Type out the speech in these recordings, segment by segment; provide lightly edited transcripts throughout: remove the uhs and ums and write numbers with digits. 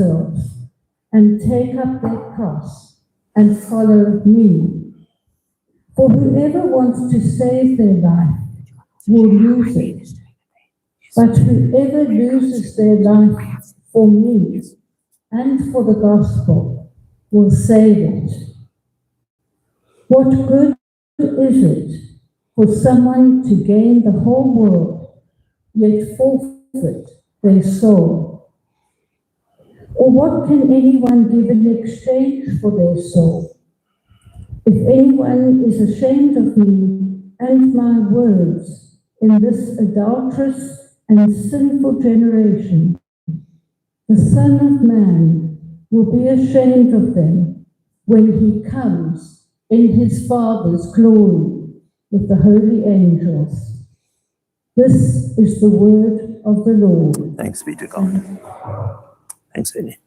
themselves and take up their cross and follow me. For whoever wants to save their life will lose it, but whoever loses their life for me and for the gospel will save it. What good is it for someone to gain the whole world, yet forfeit their soul? Or what can anyone give in exchange for their soul? If anyone is ashamed of me and my words in this adulterous and sinful generation, the Son of Man will be ashamed of them when he comes in his Father's glory with the holy angels. This is the word of the Lord. Thanks be to God. Thanks, Eddie.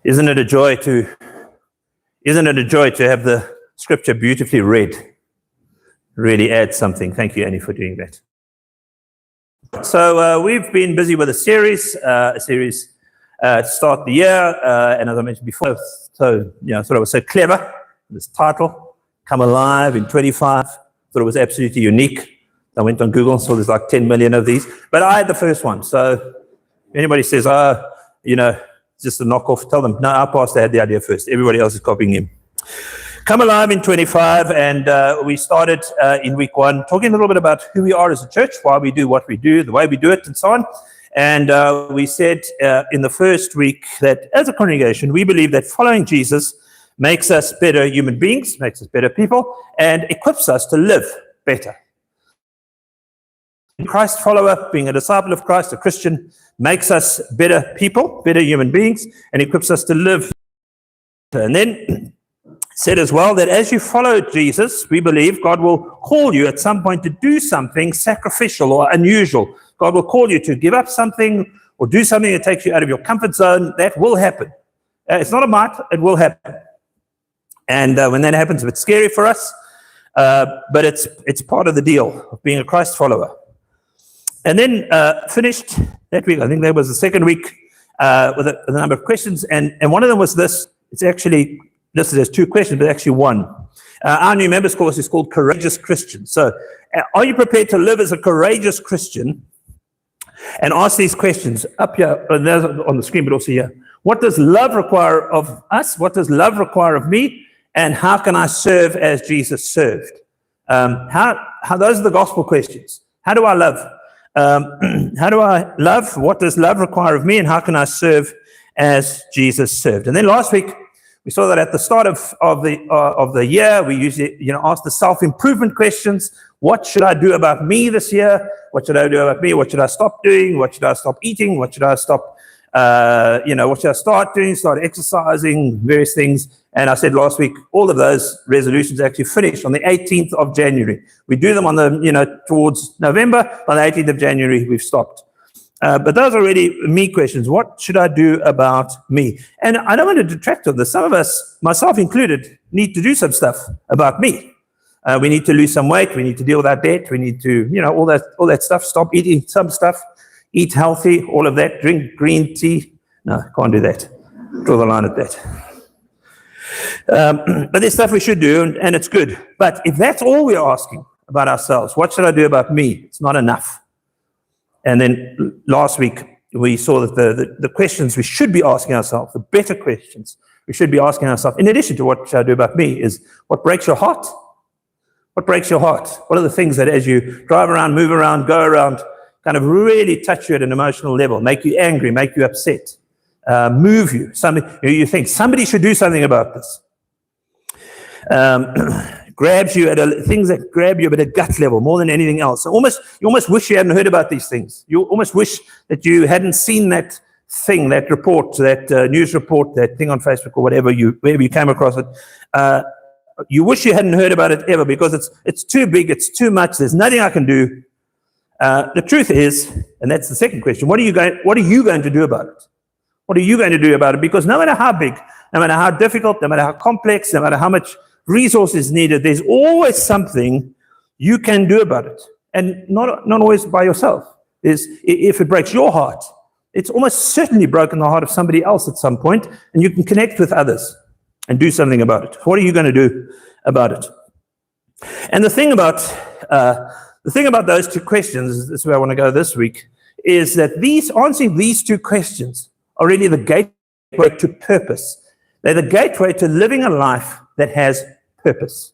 Isn't it a joy to have the scripture beautifully read? Really adds something. Thank you, Annie, for doing that. So we've been busy with a series to start the year, and as I mentioned before, so I thought it was so clever. This title, "Come Alive in 25," thought it was absolutely unique. I went on Google and saw there's like 10 million of these, but I had the first one. So if anybody says, just a knockoff, tell them, no, our pastor had the idea first. Everybody else is copying him. Come Alive in 25, and we started in week 1 talking a little bit about who we are as a church, why we do what we do, the way we do it, and so on. And we said in the first week that as a congregation, we believe that following Jesus makes us better human beings, makes us better people, and equips us to live better. A Christ follower, being a disciple of Christ, a Christian, makes us better people, better human beings, and equips us to live better. And then said as well that as you follow Jesus, we believe God will call you at some point to do something sacrificial or unusual. God will call you to give up something or do something that takes you out of your comfort zone. That will happen. It's not a might, it will happen. And when that happens, it's scary for us, but it's part of the deal of being a Christ follower. And then finished that week, I think that was the second week, with a number of questions. And one of them was this. It's actually listed as 2 questions, but actually 1. Our new members course is called Courageous Christian. So are you prepared to live as a courageous Christian and ask these questions up here, on the screen, but also here? What does love require of us? What does love require of me? And how can I serve as Jesus served? How those are the gospel questions. How do I love? How do I love? What does love require of me? And how can I serve as Jesus served? And then last week, we saw that at the start of the year, we usually ask the self-improvement questions. What should I do about me this year? What should I do about me? What should I stop doing? What should I stop eating? What should I stop, what should I start doing? Start exercising, various things. And I said last week, all of those resolutions actually finished on the 18th of January. We do them on towards November. On the 18th of January, we've stopped. But those are really me questions. What should I do about me? And I don't want to detract from this. Some of us, myself included, need to do some stuff about me. We need to lose some weight. We need to deal with our debt. We need to, all that stuff. Stop eating some stuff. Eat healthy, all of that. Drink green tea. No, can't do that. Draw the line at that. But there's stuff we should do, and it's good. But if that's all we're asking about ourselves, what should I do about me? It's not enough. And then last week, we saw that the questions we should be asking ourselves, the better questions we should be asking ourselves, in addition to what should I do about me, is what breaks your heart? What breaks your heart? What are the things that as you drive around, move around, go around, kind of really touch you at an emotional level, make you angry, make you upset, move you? You think somebody should do something about this. Grabs you at things that grab you at a gut level more than anything else. You almost wish you hadn't heard about these things. You almost wish that you hadn't seen that thing, that report, that news report, that thing on Facebook or wherever you came across it. You wish you hadn't heard about it ever because it's too big, it's too much. There's nothing I can do. The truth is, and that's the second question: what are you going to do about it? What are you going to do about it? Because no matter how big, no matter how difficult, no matter how complex, no matter how much resource is needed, there's always something you can do about it. And not always by yourself. If it breaks your heart, it's almost certainly broken the heart of somebody else at some point, and you can connect with others and do something about it. What are you going to do about it? And the thing about those two questions, this is where I want to go this week, is that answering these two questions are really the gateway to purpose. They're the gateway to living a life that has purpose.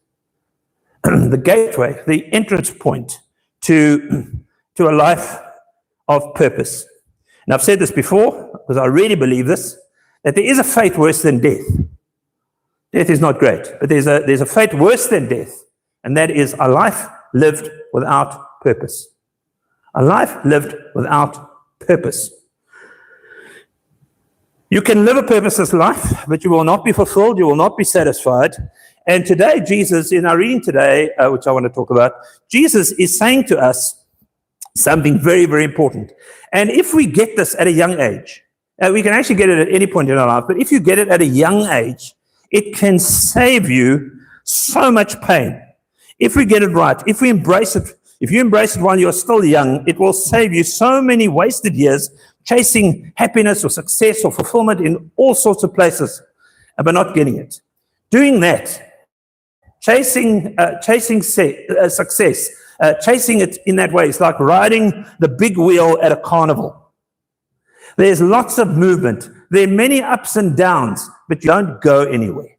The gateway, the entrance point to a life of purpose. And I've said this before, because I really believe this, that there is a fate worse than death. Death is not great, but there's a fate worse than death, and that is a life lived without purpose. A life lived without purpose. You can live a purposeless life, but you will not be fulfilled, you will not be satisfied. And today, Jesus, in our reading today, which I want to talk about, Jesus is saying to us something very, very important. And if we get this at a young age, we can actually get it at any point in our life, but if you get it at a young age, it can save you so much pain. If we get it right, if you embrace it while you're still young, it will save you so many wasted years chasing happiness or success or fulfillment in all sorts of places, but not getting it. Doing that, chasing success, chasing it in that way, it's like riding the big wheel at a carnival. There's lots of movement. There are many ups and downs, but you don't go anywhere.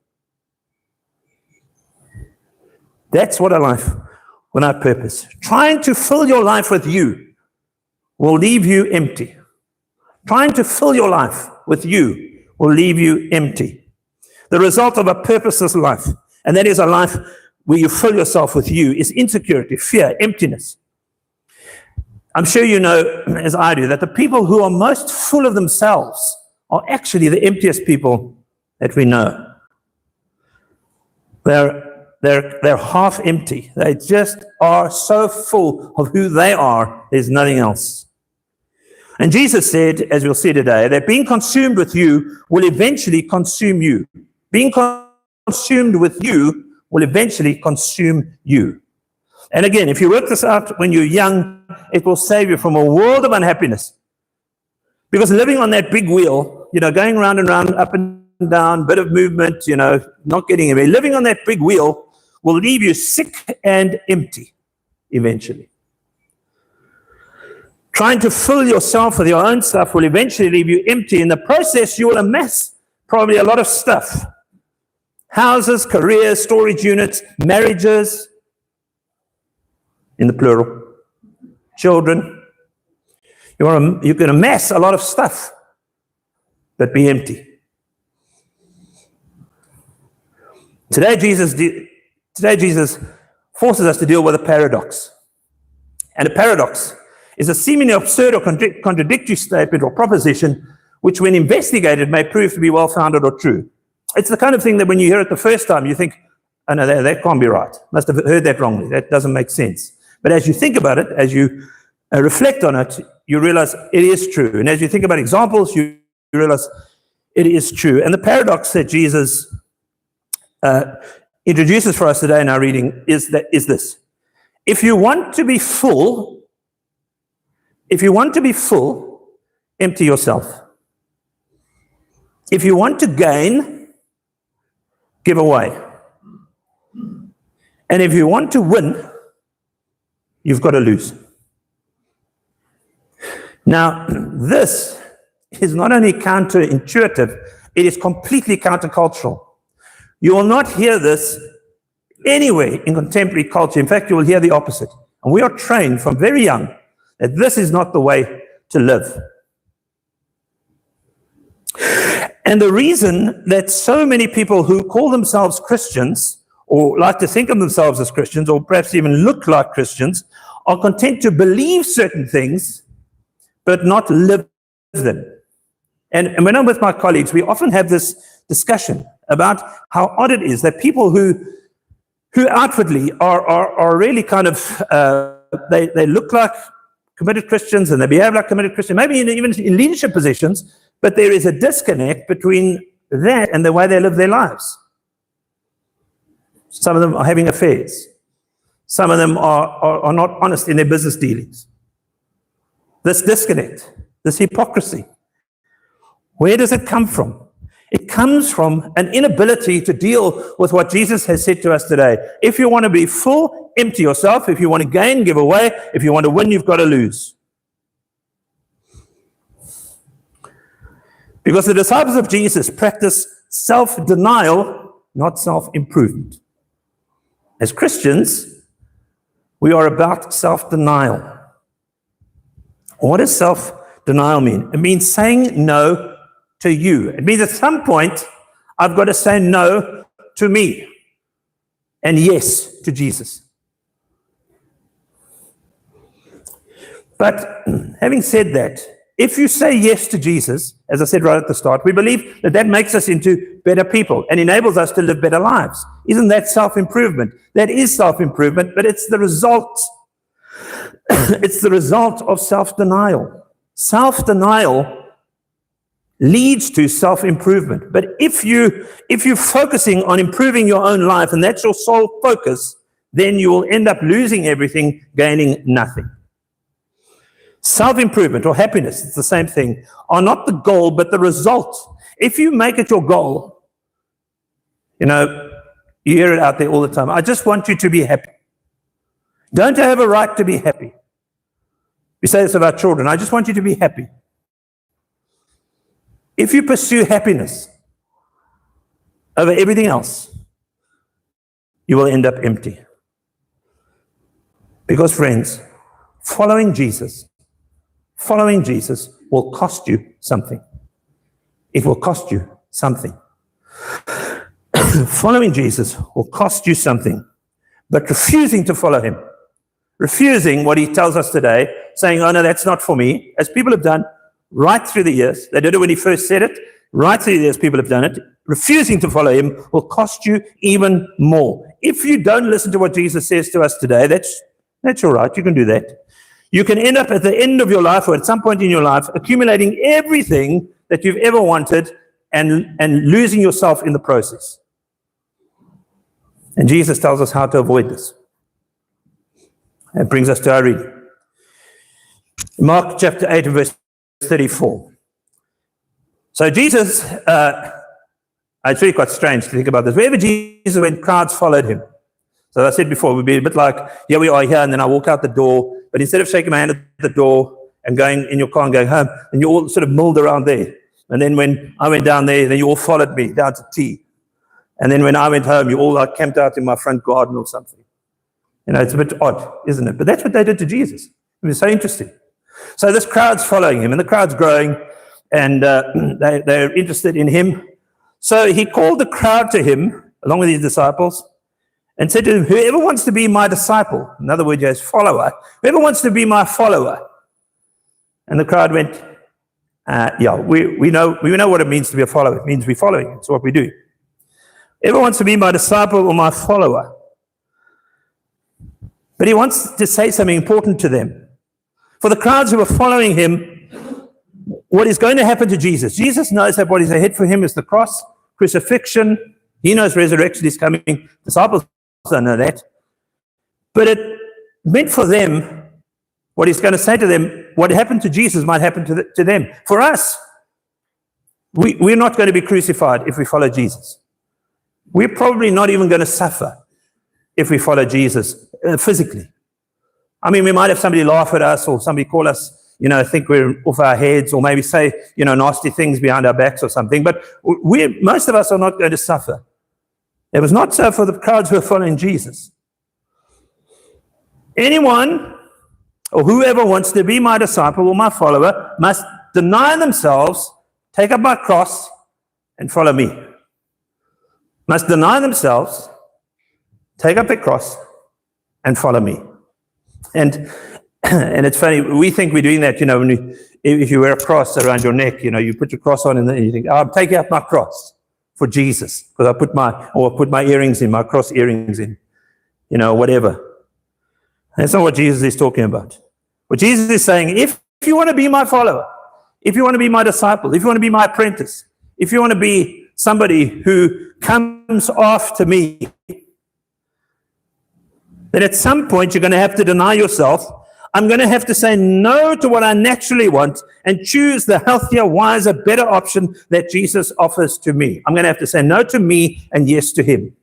That's what a life without purpose. Trying to fill your life with you will leave you empty. Trying to fill your life with you will leave you empty. The result of a purposeless life, and that is a life where you fill yourself with you, is insecurity, fear, emptiness. I'm sure you know, as I do, that the people who are most full of themselves are actually the emptiest people that we know. They're half empty. They just are so full of who they are, there's nothing else. And Jesus said, as we'll see today, that being consumed with you will eventually consume you. Being consumed with you will eventually consume you. And again, if you work this out when you're young, it will save you from a world of unhappiness. Because living on that big wheel, going round and round, up and down, bit of movement, not getting anywhere, living on that big wheel will leave you sick and empty eventually. Trying to fill yourself with your own stuff will eventually leave you empty. In the process, you will amass probably a lot of stuff. Houses, careers, storage units, marriages, in the plural, children. You can amass a lot of stuff, but be empty. Today, Jesus forces us to deal with a paradox. And a paradox is a seemingly absurd or contradictory statement or proposition which, when investigated, may prove to be well-founded or true. It's the kind of thing that when you hear it the first time, you think, oh no, that can't be right. Must have heard that wrongly. That doesn't make sense. But as you think about it, as you reflect on it, you realize it is true. And as you think about examples, you realize it is true. And the paradox that Jesus introduces for us today in our reading is this. If you want to be full, empty yourself. If you want to gain, give away. And if you want to win, you've got to lose. Now, this is not only counterintuitive, it is completely countercultural. You will not hear this anywhere in contemporary culture. In fact, you will hear the opposite. And we are trained from very young that this is not the way to live. And the reason that so many people who call themselves Christians, or like to think of themselves as Christians, or perhaps even look like Christians, are content to believe certain things, but not live them. And when I'm with my colleagues, we often have this discussion about how odd it is that people who outwardly are really kind of, they look like committed Christians and they behave like committed Christians, maybe even in leadership positions, but there is a disconnect between that and the way they live their lives. Some of them are having affairs. Some of them are not honest in their business dealings. This disconnect, this hypocrisy, where does it come from? It comes from an inability to deal with what Jesus has said to us today. If you want to be full, empty yourself. If you want to gain, give away. If you want to win, you've got to lose. Because the disciples of Jesus practice self-denial, not self-improvement. As Christians, we are about self-denial. What does self-denial mean? It means saying no to you. It means at some point, I've got to say no to me and yes to Jesus. But having said that, if you say yes to Jesus, as I said right at the start, we believe that that makes us into better people and enables us to live better lives. Isn't that self-improvement? That is self-improvement, but it's the result. It's the result of self-denial. Self-denial leads to self-improvement. But if you're focusing on improving your own life and that's your sole focus, then you will end up losing everything, gaining nothing. Self-improvement or happiness, it's the same thing, are not the goal, but the result. If you make it your goal, you hear it out there all the time. I just want you to be happy. Don't I have a right to be happy? We say this of our children. I just want you to be happy. If you pursue happiness over everything else, you will end up empty. Because, friends, following Jesus will cost you something. It will cost you something. Following Jesus will cost you something. But refusing to follow him, refusing what he tells us today, saying, oh no, that's not for me, as people have done right through the years. They did it when he first said it. Right through the years, people have done it. Refusing to follow him will cost you even more. If you don't listen to what Jesus says to us today, that's all right. You can do that. You can end up at the end of your life or at some point in your life accumulating everything that you've ever wanted and losing yourself in the process. And Jesus tells us how to avoid this. That brings us to our reading. Mark chapter 8 and verse 34. So Jesus, it's really quite strange to think about this. Wherever Jesus went, crowds followed him. So as I said before, it would be a bit like, here we are here, and then I walk out the door. But instead of shaking my hand at the door and going in your car and going home, and you all sort of milled around there. And then when I went down there, then you all followed me down to tea. And then when I went home, you all like camped out in my front garden or something. It's a bit odd, isn't it? But that's what they did to Jesus. It was so interesting. So this crowd's following him, and the crowd's growing, and they're interested in him. So he called the crowd to him, along with his disciples, and said to them, whoever wants to be my disciple, in other words, as follower, whoever wants to be my follower. And the crowd went, we know what it means to be a follower. It means we're following. It's what we do. Whoever wants to be my disciple or my follower. But he wants to say something important to them. For the crowds who are following him, what is going to happen to Jesus? Jesus knows that what is ahead for him is the cross, crucifixion. He knows resurrection is coming. Disciples don't know that. But it meant for them, what he's going to say to them, what happened to Jesus might happen to them. For us, we're not going to be crucified if we follow Jesus. We're probably not even going to suffer if we follow Jesus physically. I mean, we might have somebody laugh at us or somebody call us, think we're off our heads or maybe say, nasty things behind our backs or something. But most of us are not going to suffer. It was not so for the crowds who were following Jesus. Anyone or whoever wants to be my disciple or my follower must deny themselves, take up my cross, and follow me. Must deny themselves, take up their cross, and follow me. And it's funny, we think we're doing that, if you wear a cross around your neck, you put your cross on and then you think, I'm taking up my cross for Jesus, because I put my earrings in, my cross earrings in, whatever. That's not what Jesus is talking about. What Jesus is saying, if you want to be my follower, if you want to be my disciple, if you want to be my apprentice, if you want to be somebody who comes after me, then at some point you're going to have to deny yourself. I'm going to have to say no to what I naturally want and choose the healthier, wiser, better option that Jesus offers to me. I'm going to have to say no to me and yes to him.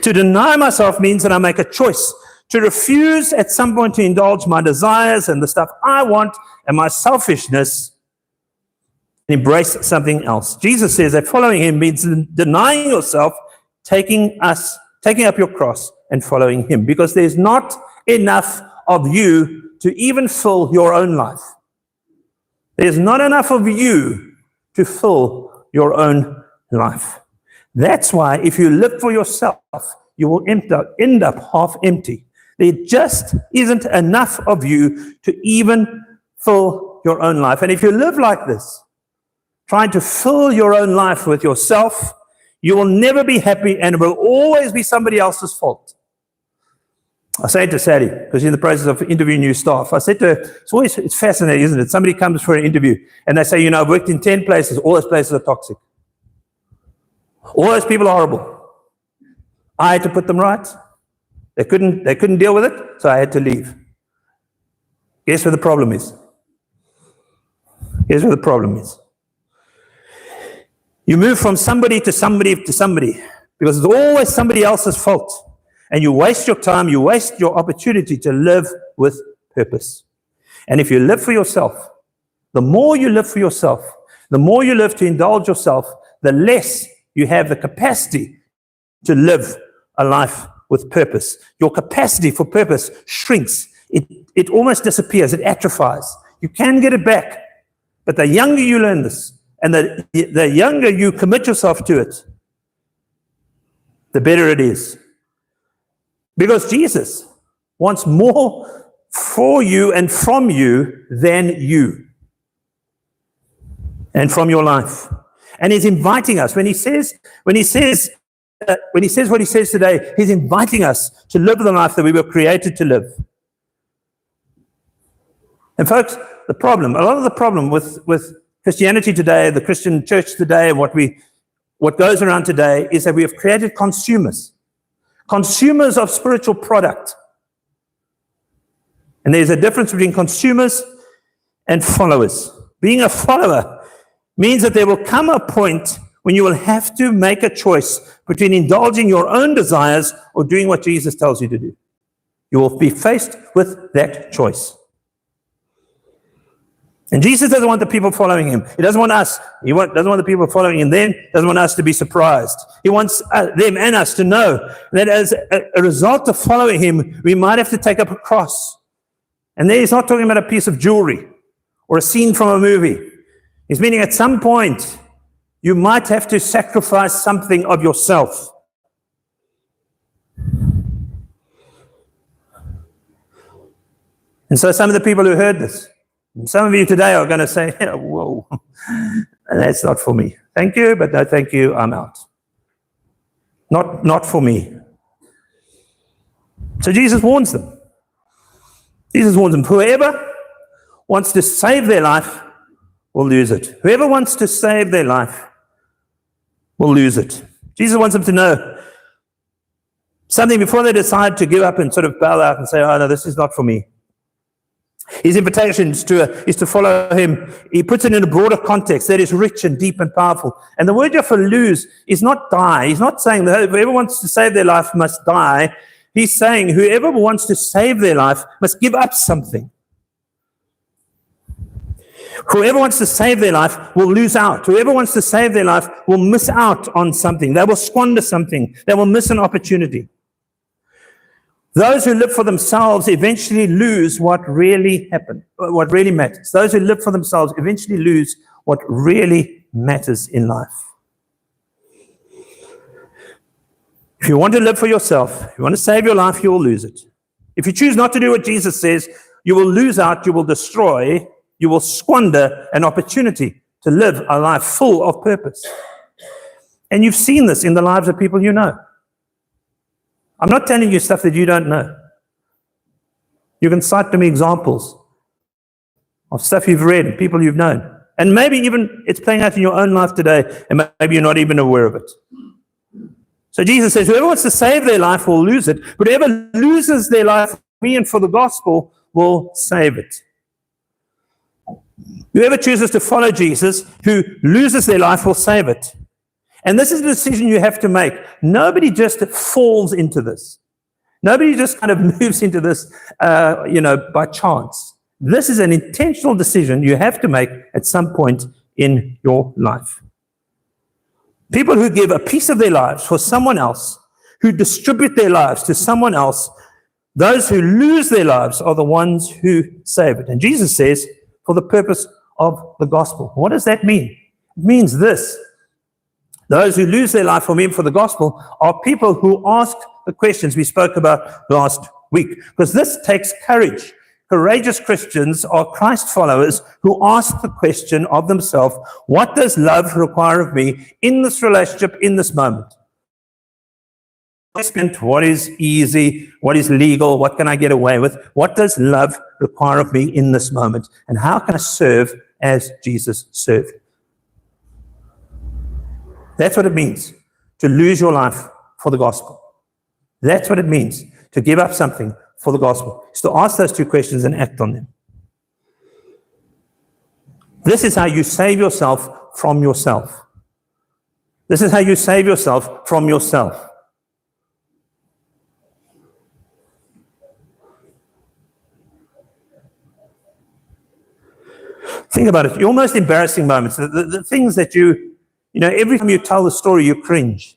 To deny myself means that I make a choice to refuse at some point to indulge my desires and the stuff I want and my selfishness and embrace something else. Jesus says that following him means denying yourself, taking up your cross and following him, because there's not enough of you to even fill your own life. There's not enough of you to fill your own life. That's why if you live for yourself, you will end up half empty. There just isn't enough of you to even fill your own life. And if you live like this, trying to fill your own life with yourself, you will never be happy, and it will always be somebody else's fault. I say it to Sally, because she's in the process of interviewing new staff. I said to her, it's fascinating, isn't it? Somebody comes for an interview, and they say, I've worked in 10 places, all those places are toxic. All those people are horrible. I had to put them right. They couldn't deal with it, so I had to leave. Guess where the problem is? Here's where the problem is. You move from somebody to somebody to somebody, because it's always somebody else's fault. And you waste your time, you waste your opportunity to live with purpose. And if you live for yourself, the more you live for yourself, the more you live to indulge yourself, the less you have the capacity to live a life with purpose. Your capacity for purpose shrinks. It almost disappears. It atrophies. You can get it back. But the younger you learn this, and the younger you commit yourself to it, the better it is. Because Jesus wants more for you and from you than you. And from your life. And he's inviting us. When he says what he says today, he's inviting us to live the life that we were created to live. And folks, a lot of the problem with Christianity today, the Christian church today, and what goes around today is that we have created consumers of spiritual product. And there's a difference between consumers and followers. Being a follower means that there will come a point when you will have to make a choice between indulging your own desires or doing what Jesus tells you to do. You will be faced with that choice. And Jesus doesn't want the people following him. He doesn't want us. Doesn't want the people following him then. Doesn't want us to be surprised. He wants them and us to know that as a result of following him, we might have to take up a cross. And there he's not talking about a piece of jewelry or a scene from a movie. He's meaning at some point, you might have to sacrifice something of yourself. And so some of the people who heard this, and some of you today are going to say, whoa, that's not for me. Thank you, but no thank you, I'm out. Not for me. So Jesus warns them. Whoever wants to save their life will lose it. Whoever wants to save their life will lose it. Jesus wants them to know something before they decide to give up and sort of bow out and say, oh no, this is not for me. His invitation is to follow him. He puts it in a broader context that is rich and deep and powerful. And the word here for lose is not die. He's not saying that whoever wants to save their life must die. He's saying whoever wants to save their life must give up something. Whoever wants to save their life will lose out. Whoever wants to save their life will miss out on something. They will squander something. They will miss an opportunity. Those who live for themselves eventually lose what really matters. Those who live for themselves eventually lose what really matters in life. If you want to live for yourself, if you want to save your life, you will lose it. If you choose not to do what Jesus says, you will lose out, you will destroy, you will squander an opportunity to live a life full of purpose. And you've seen this in the lives of people you know. I'm not telling you stuff that you don't know. You can cite to me examples of stuff you've read, people you've known. And maybe even it's playing out in your own life today, and maybe you're not even aware of it. So Jesus says, whoever wants to save their life will lose it, but whoever loses their life for me and for the gospel will save it. Whoever chooses to follow Jesus, who loses their life, will save it. And this is a decision you have to make. Nobody just falls into this. Nobody just kind of moves into this, by chance. This is an intentional decision you have to make at some point in your life. People who give a piece of their lives for someone else, who distribute their lives to someone else, those who lose their lives are the ones who save it. And Jesus says, for the purpose of the gospel. What does that mean? It means this. Those who lose their life for me and for the gospel are people who ask the questions we spoke about last week. Because this takes courage. Courageous Christians are Christ followers who ask the question of themselves, what does love require of me in this relationship, in this moment? What is easy? What is legal? What can I get away with? What does love require of me in this moment? And how can I serve as Jesus served? That's what it means to lose your life for the gospel. That's what it means to give up something for the gospel. Is to ask those two questions and act on them. This is how you save yourself from yourself. This is how you save yourself from yourself. Think about it. Your most embarrassing moments, the things that every time you tell the story, you cringe.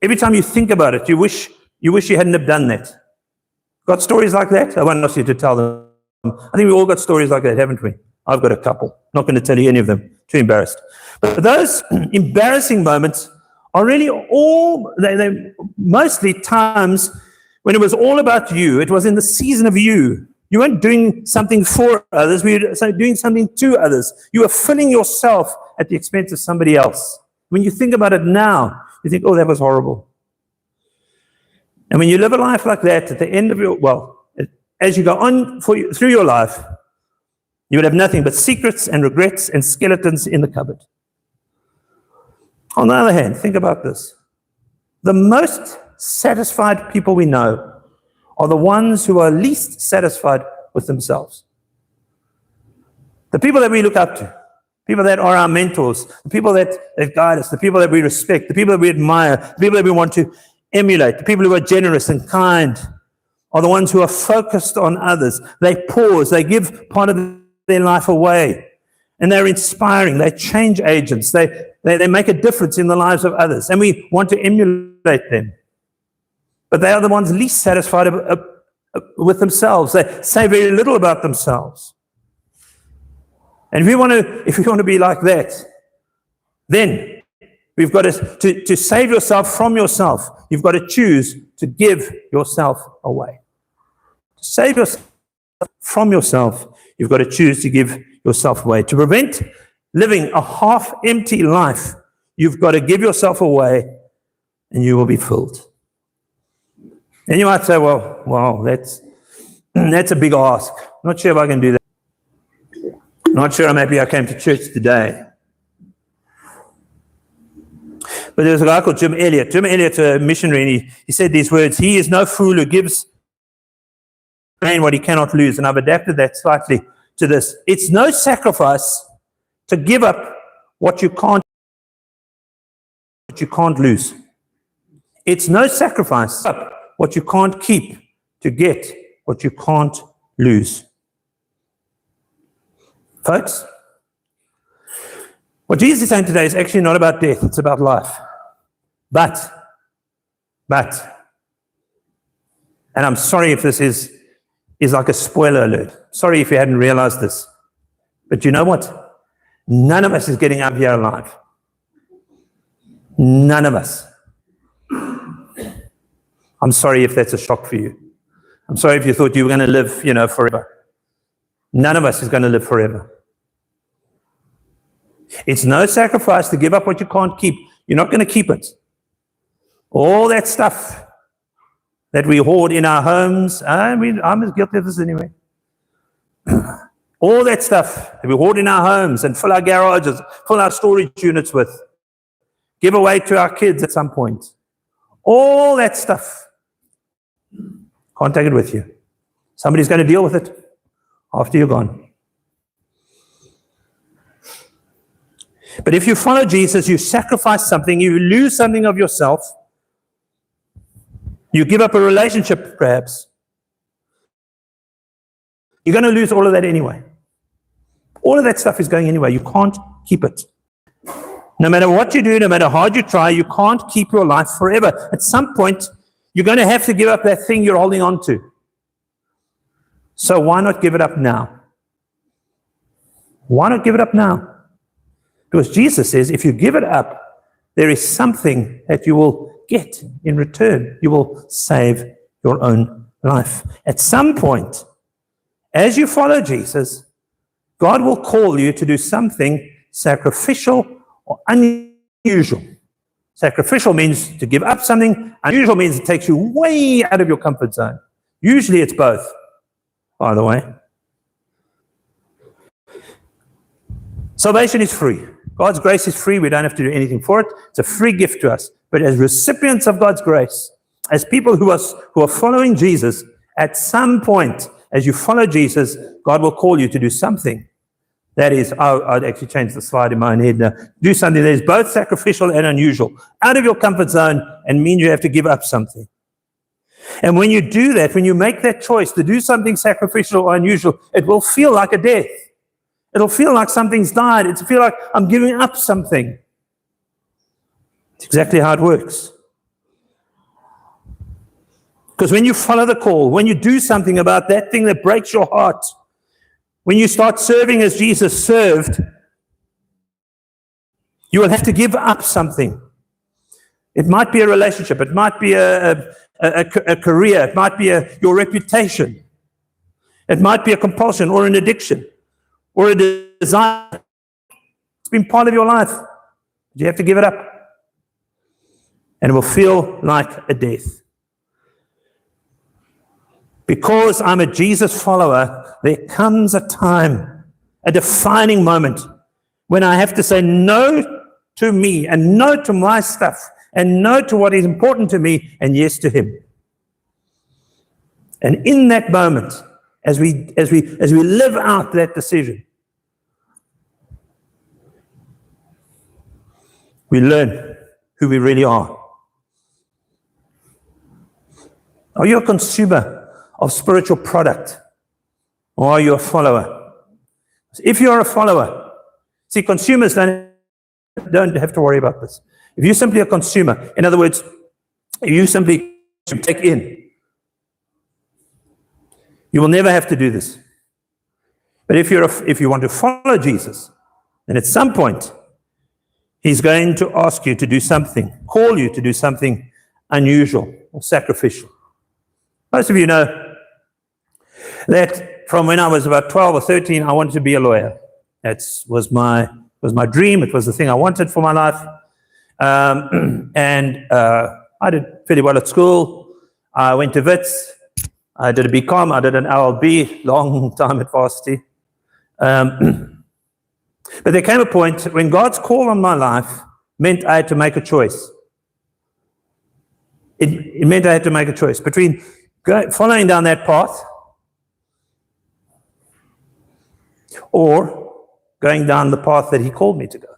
Every time you think about it, you wish you hadn't have done that. Got stories like that? I won't ask you to tell them. I think we all got stories like that, haven't we? I've got a couple. Not going to tell you any of them. Too embarrassed. But those embarrassing moments are really they mostly times when it was all about you. It was in the season of you. You weren't doing something for others. We were doing something to others. You were filling yourself at the expense of somebody else. When you think about it now, you think, oh, that was horrible. And when you live a life like that, at the end of as you go on through your life, you will have nothing but secrets and regrets and skeletons in the cupboard. On the other hand, think about this. The most satisfied people we know are the ones who are least satisfied with themselves. The people that we look up to, people that are our mentors, the people that guide us, the people that we respect, the people that we admire, the people that we want to emulate, the people who are generous and kind are the ones who are focused on others. They pause, they give part of their life away, and they're inspiring, they change agents, they make a difference in the lives of others, and we want to emulate them. But they are the ones least satisfied with themselves. They say very little about themselves. And if we want to be like that, then we've got to save yourself from yourself. You've got to choose to give yourself away. To save yourself from yourself, you've got to choose to give yourself away. To prevent living a half-empty life, you've got to give yourself away, and you will be filled. And you might say, well, that's a big ask. Not sure if I can do that. Not sure maybe I came to church today. But there's a guy called Jim Elliot. Jim Elliot, a missionary, and he said these words, he is no fool who gives what he cannot lose. And I've adapted that slightly to this. It's no sacrifice to give up what you can't lose. It's no sacrifice what you can't keep to get what you can't lose. Folks, what Jesus is saying today is actually not about death, it's about life. But, and I'm sorry if this is like a spoiler alert. Sorry if you hadn't realized this. But you know what? None of us is getting out of here alive. None of us. I'm sorry if that's a shock for you. I'm sorry if you thought you were going to live, forever. None of us is going to live forever. It's no sacrifice to give up what you can't keep. You're not going to keep it. All that stuff that we hoard in our homes, I'm as guilty of this anyway. All that stuff that we hoard in our homes and fill our garages, fill our storage units with, give away to our kids at some point. All that stuff. Can't take it with you. Somebody's going to deal with it after you're gone. But if you follow Jesus, you sacrifice something, you lose something of yourself, you give up a relationship perhaps, you're going to lose all of that anyway. All of that stuff is going anyway. You can't keep it. No matter what you do, no matter how hard you try, you can't keep your life forever. At some point, you're going to have to give up that thing you're holding on to. So why not give it up now? Why not give it up now? Because Jesus says, if you give it up, there is something that you will get in return. You will save your own life. At some point, as you follow Jesus, God will call you to do something sacrificial or unusual. Sacrificial means to give up something. Unusual means it takes you way out of your comfort zone. Usually it's both, by the way. Salvation is free. God's grace is free. We don't have to do anything for it. It's a free gift to us. But as recipients of God's grace, as people who are following Jesus, at some point, as you follow Jesus, God will call you to do something. That is, I'd actually change the slide in my own head now. Do something that is both sacrificial and unusual, out of your comfort zone, and means you have to give up something. And when you do that, when you make that choice to do something sacrificial or unusual, it will feel like a death. It'll feel like something's died. It'll feel like I'm giving up something. It's exactly how it works. Because when you follow the call, when you do something about that thing that breaks your heart, when you start serving as Jesus served, you will have to give up something. It might be a relationship. It might be a career. It might be your reputation. It might be a compulsion or an addiction or a desire. It's been part of your life. You have to give it up. And it will feel like a death. Because I'm a Jesus follower, there comes a time, a defining moment, when I have to say no to me and no to my stuff and no to what is important to me and yes to Him. And in that moment, as we live out that decision, we learn who we really are. Are you a consumer of spiritual product, or are you a follower? If you're a follower, see, consumers don't have to worry about this. If you're simply a consumer, in other words, if you simply take in, you will never have to do this. But if you want to follow Jesus, then at some point, He's going to ask you to do something, call you to do something unusual or sacrificial. Most of you know that from when I was about 12 or 13, I wanted to be a lawyer. That was my dream. It was the thing I wanted for my life. And I did pretty well at school. I went to Wits. I did a BCom. I did an LLB, long time at varsity. But there came a point when God's call on my life meant I had to make a choice. It meant I had to make a choice between following down that path or going down the path that He called me to go.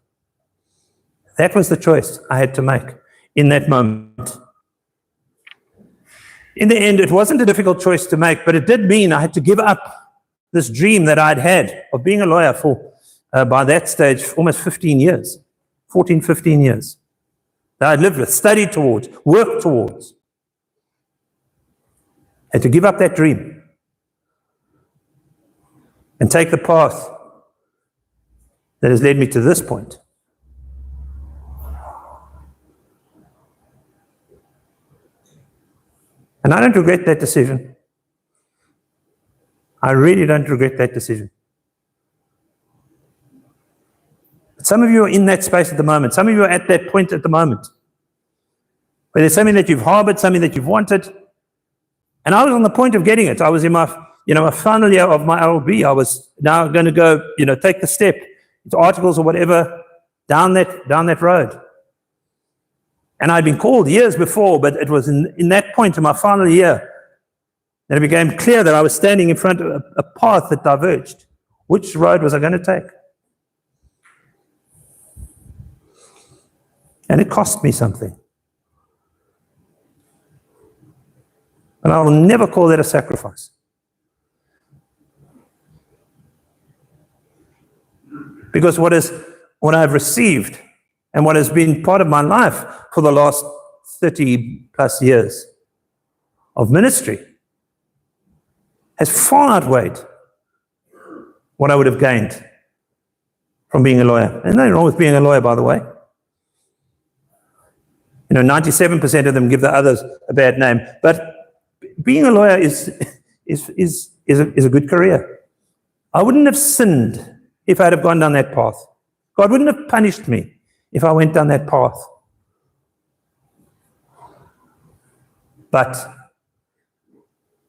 That was the choice I had to make in that moment. In the end, it wasn't a difficult choice to make, but it did mean I had to give up this dream that I'd had of being a lawyer for, by that stage, almost 15 years, 14, 15 years, that I'd lived with, studied towards, worked towards. I had to give up that dream and take the path that has led me to this point. And I don't regret that decision. I really don't regret that decision. But some of you are in that space at the moment. Some of you are at that point at the moment, where there's something that you've harbored, something that you've wanted. And I was on the point of getting it. I was in my final year of my LLB. I was now going to go, take the step into articles or whatever down that road. And I'd been called years before, but it was in that point in my final year that it became clear that I was standing in front of a path that diverged. Which road was I going to take? And it cost me something. And I will never call that a sacrifice. Because what I've received and what has been part of my life for the last 30 plus years of ministry has far outweighed what I would have gained from being a lawyer. There's nothing wrong with being a lawyer, by the way. 97% of them give the others a bad name. But being a lawyer is a good career. I wouldn't have sinned if I'd have gone down that path. God wouldn't have punished me if I went down that path. But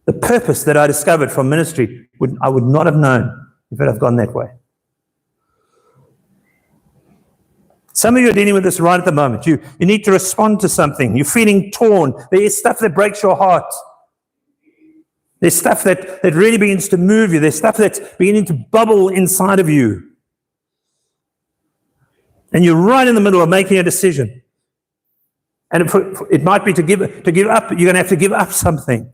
the purpose that I discovered from ministry, I would not have known if I'd have gone that way. Some of you are dealing with this right at the moment. You need to respond to something. You're feeling torn. There is stuff that breaks your heart. There's stuff that really begins to move you. There's stuff that's beginning to bubble inside of you. And you're right in the middle of making a decision. And it might be to give up. You're going to have to give up something.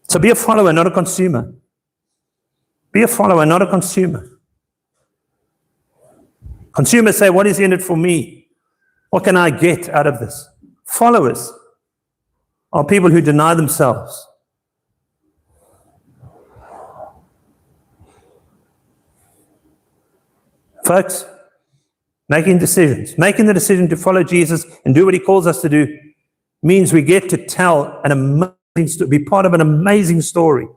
So be a follower, not a consumer. Be a follower, not a consumer. Consumers say, what is in it for me? What can I get out of this? Followers are people who deny themselves. Folks, making the decision to follow Jesus and do what he calls us to do means we get to tell an amazing story, be part of an amazing story.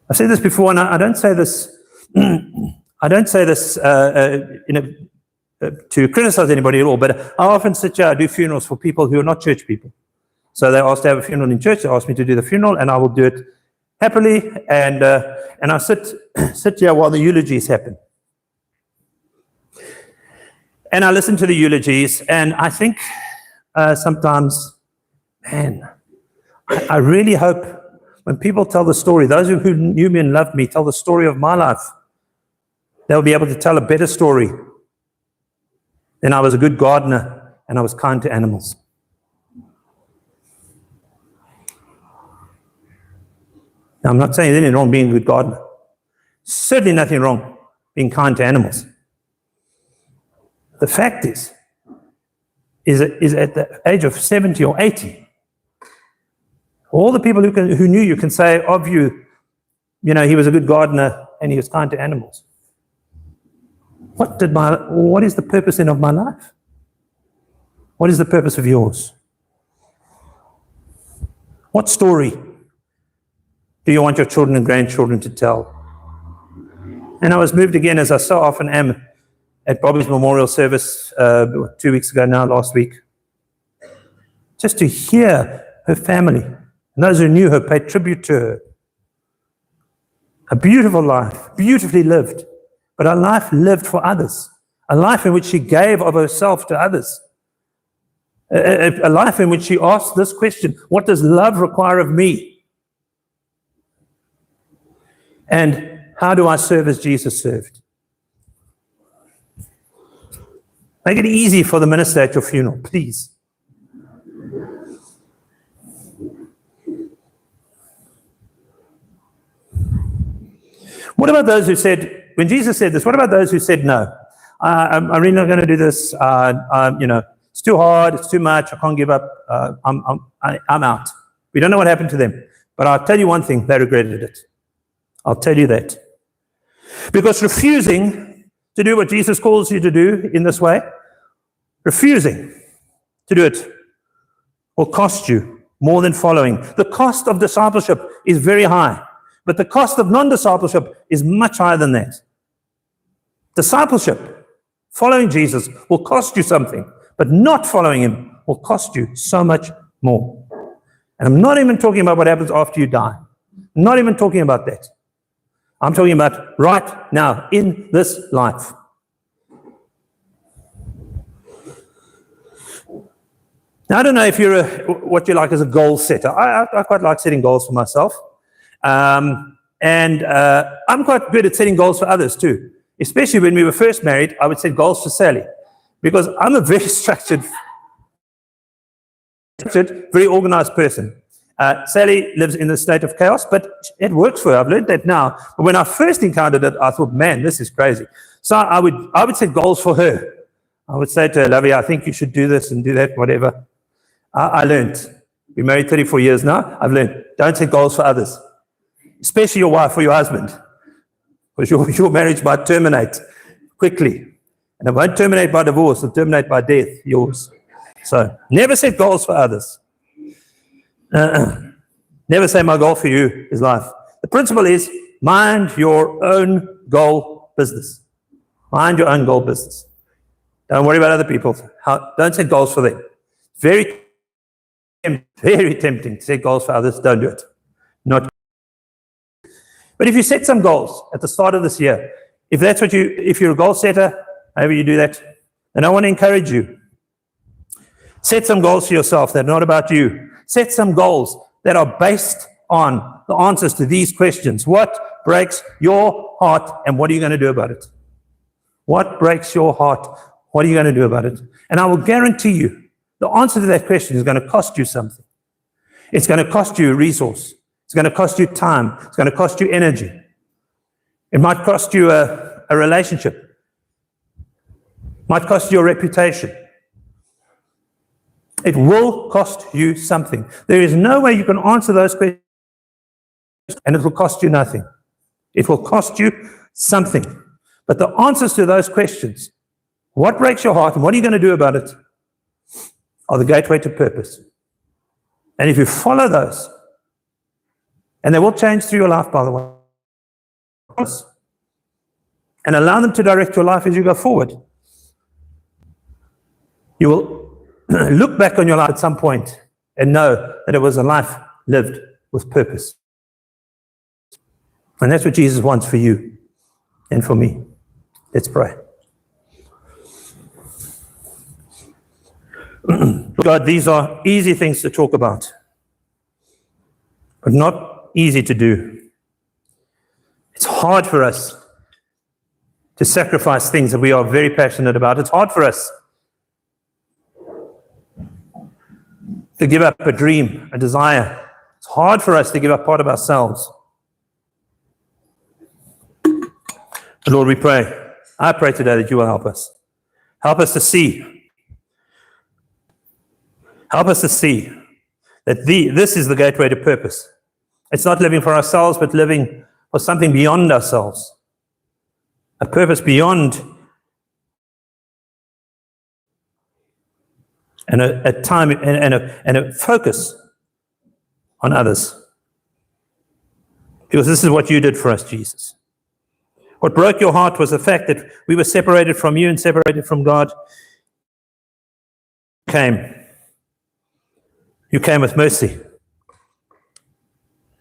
I've said this before, and I don't say this. I don't say this to criticize anybody at all, but I often sit here, I do funerals for people who are not church people. So they ask to have a funeral in church, they ask me to do the funeral, and I will do it happily, and I sit here while the eulogies happen. And I listen to the eulogies, and I think sometimes, man, I really hope when people tell the story, those who knew me and loved me tell the story of my life, they'll be able to tell a better story than I was a good gardener and I was kind to animals. Now, I'm not saying there's anything wrong being a good gardener. Certainly nothing wrong being kind to animals. The fact is at the age of 70 or 80, all the people who knew you can say of you, he was a good gardener and he was kind to animals. What is the purpose then of my life? What is the purpose of yours? What story do you want your children and grandchildren to tell? And I was moved again, as I so often am, at Bobby's memorial service 2 weeks ago now, last week, just to hear her family, and those who knew her, pay tribute to her. A beautiful life, beautifully lived, but a life lived for others, a life in which she gave of herself to others, a life in which she asked this question: what does love require of me? And how do I serve as Jesus served? Make it easy for the minister at your funeral, please. What about those who said, when Jesus said this, what about those who said, no, I'm really not going to do this, it's too hard, it's too much, I can't give up, I'm out. We don't know what happened to them. But I'll tell you one thing, they regretted it. I'll tell you that. Because refusing to do what Jesus calls you to do in this way, refusing to do it will cost you more than following. The cost of discipleship is very high, but the cost of non-discipleship is much higher than that. Discipleship, following Jesus, will cost you something, but not following him will cost you so much more. And I'm not even talking about what happens after you die. I'm not even talking about that. I'm talking about right now, in this life. Now, I don't know if you're what you like as a goal setter. I quite like setting goals for myself. And I'm quite good at setting goals for others too. Especially when we were first married, I would set goals for Sally. Because I'm a very structured, very organized person. Sally lives in a state of chaos, but it works for her. I've learned that now. But when I first encountered it, I thought, man, this is crazy. So I would set goals for her. I would say to her, Lovey, I think you should do this and do that, whatever. I learned. We're married 34 years now. I've learned, don't set goals for others, especially your wife or your husband, because your marriage might terminate quickly. And it won't terminate by divorce, it'll terminate by death, yours. So never set goals for others. Never say my goal for you is life. The principle is mind your own goal business. Mind your own goal business. Don't worry about other people. Don't set goals for them. Very tempting to set goals for others. Don't do it. Not. But if you set some goals at the start of this year, if you're a goal setter, however you do that, then I want to encourage you. Set some goals for yourself that are not about you. Set some goals that are based on the answers to these questions. What breaks your heart, and what are you going to do about it? What breaks your heart? What are you going to do about it? And I will guarantee you, the answer to that question is going to cost you something. It's going to cost you a resource. It's going to cost you time. It's going to cost you energy. It might cost you a relationship. It might cost you a reputation. It will cost you something. There is no way you can answer those questions and it will cost you nothing. It will cost you something. But the answers to those questions, what breaks your heart and what are you going to do about it, are the gateway to purpose. And if you follow those, and they will change through your life, by the way, and allow them to direct your life as you go forward, you will look back on your life at some point and know that it was a life lived with purpose. And that's what Jesus wants for you and for me. Let's pray. God, these are easy things to talk about, but not easy to do. It's hard for us to sacrifice things that we are very passionate about. It's hard for us to give up a dream, a desire. It's hard for us to give up part of ourselves. But Lord, we pray. I pray today that you will help us. Help us to see. Help us to see that this is the gateway to purpose. It's not living for ourselves, but living for something beyond ourselves. A purpose beyond and a time and a focus on others. Because this is what you did for us, Jesus. What broke your heart was the fact that we were separated from you and separated from God. You came with mercy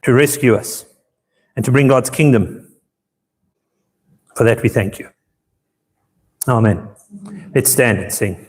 to rescue us and to bring God's kingdom. For that we thank you. Amen. Let's stand and sing.